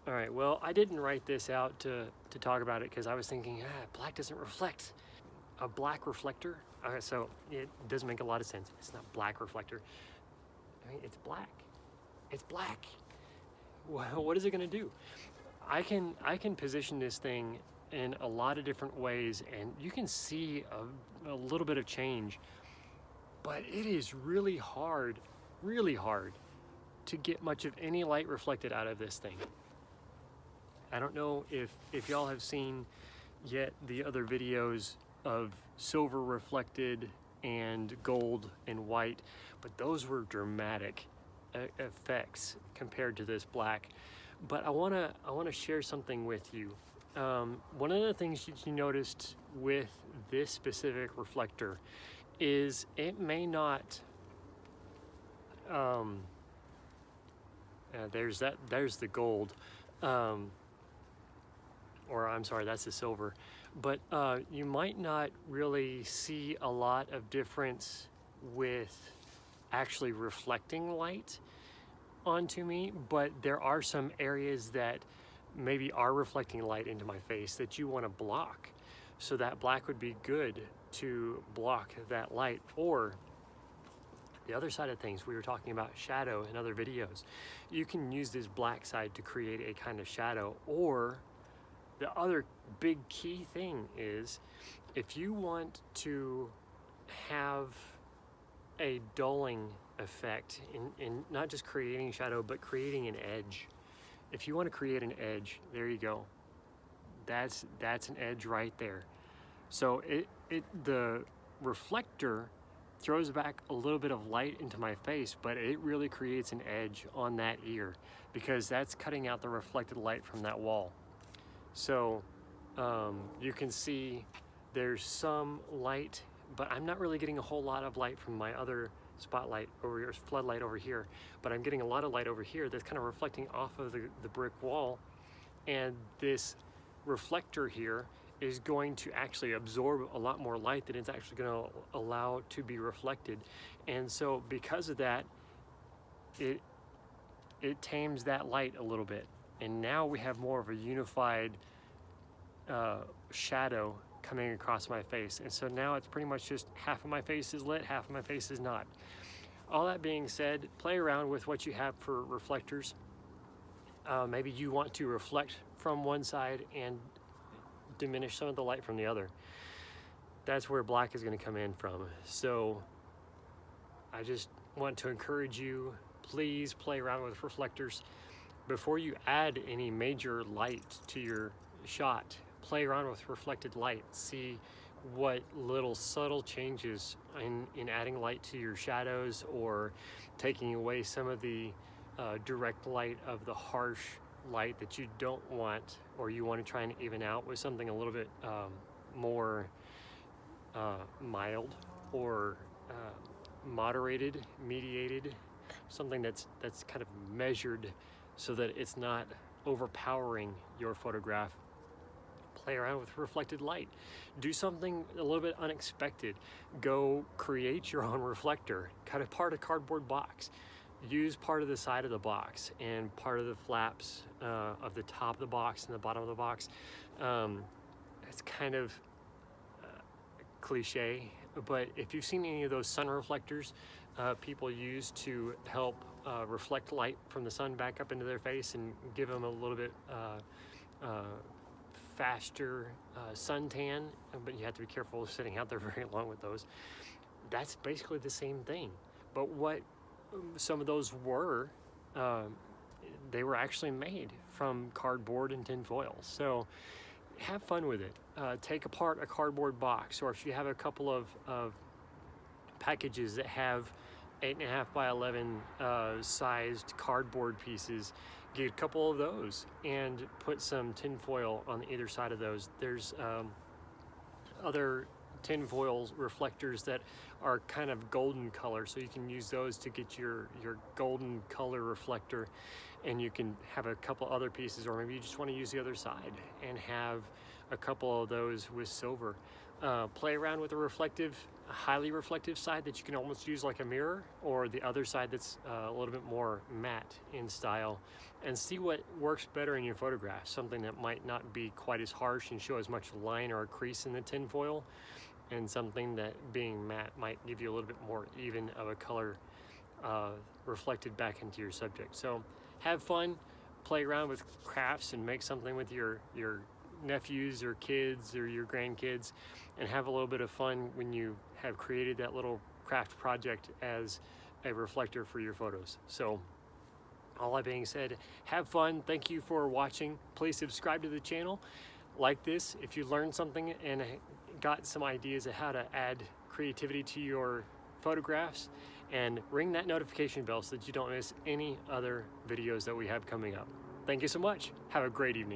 All right, well, I didn't write this out to talk about it because I was thinking, black doesn't reflect. A black reflector? So it doesn't make a lot of sense. It's not black reflector. I mean, it's black. It's black. Well, what is it gonna do? I can position this thing in a lot of different ways, and you can see a little bit of change, but it is really hard to get much of any light reflected out of this thing. I don't know if y'all have seen yet the other videos of silver reflected and gold and white, but those were dramatic effects compared to this black. But I wanna share something with you. One of the things that you noticed with this specific reflector is it may not there's the gold, or I'm sorry, that's the silver, but you might not really see a lot of difference with actually reflecting light onto me, but there are some areas that maybe are reflecting light into my face that you want to block. So that black would be good to block that light. Or the other side of things, we were talking about shadow in other videos. You can use this black side to create a kind of shadow. Or the other big key thing is, if you want to have a dulling effect in not just creating shadow, but creating an edge. If you want to create an edge, there you go. That's an edge right there. So the reflector throws back a little bit of light into my face, but it really creates an edge on that ear because that's cutting out the reflected light from that wall. So you can see there's some light, but I'm not really getting a whole lot of light from my other spotlight over here, floodlight over here, but I'm getting a lot of light over here that's kind of reflecting off of the brick wall. And this reflector here is going to actually absorb a lot more light than it's actually going to allow to be reflected. And so because of that, it tames that light a little bit. And now we have more of a unified shadow coming across my face. And so now it's pretty much just half of my face is lit, half of my face is not. All that being said, play around with what you have for reflectors. Maybe you want to reflect from one side and diminish some of the light from the other. That's where black is going to come in from. So I just want to encourage you, please play around with reflectors. Before you add any major light to your shot, play around with reflected light. See what little subtle changes in adding light to your shadows or taking away some of the direct light of the harsh light that you don't want, or you want to try and even out with something a little bit more mild or moderated, mediated, something that's kind of measured so that it's not overpowering your photograph. Play around with reflected light. Do something a little bit unexpected. Go create your own reflector. Cut apart a cardboard box. Use part of the side of the box and part of the flaps of the top of the box and the bottom of the box. It's kind of cliche, but if you've seen any of those sun reflectors people use to help reflect light from the sun back up into their face and give them a little bit faster suntan, but you have to be careful sitting out there very long with those. That's basically the same thing. But what some of those were, they were actually made from cardboard and tin foil. So have fun with it. Take apart a cardboard box, or if you have a couple of packages that have 8.5 by 11 sized cardboard pieces, get a couple of those and put some tin foil on either side of those. There's other tin foil reflectors that are kind of golden color, so you can use those to get your golden color reflector, and you can have a couple other pieces, or maybe you just want to use the other side and have a couple of those with silver. Play around with the reflective highly reflective side that you can almost use like a mirror, or the other side that's a little bit more matte in style, and see what works better in your photograph. Something that might not be quite as harsh and show as much line or a crease in the tinfoil, and something that, being matte, might give you a little bit more even of a color reflected back into your subject. So have fun, play around with crafts, and make something with your nephews or kids or your grandkids, and have a little bit of fun when you have created that little craft project as a reflector for your photos. So all that being said, have fun. Thank you for watching. Please subscribe to the channel, like this if you learned something and got some ideas of how to add creativity to your photographs, and ring that notification bell so that you don't miss any other videos that we have coming up. Thank you so much. Have a great evening.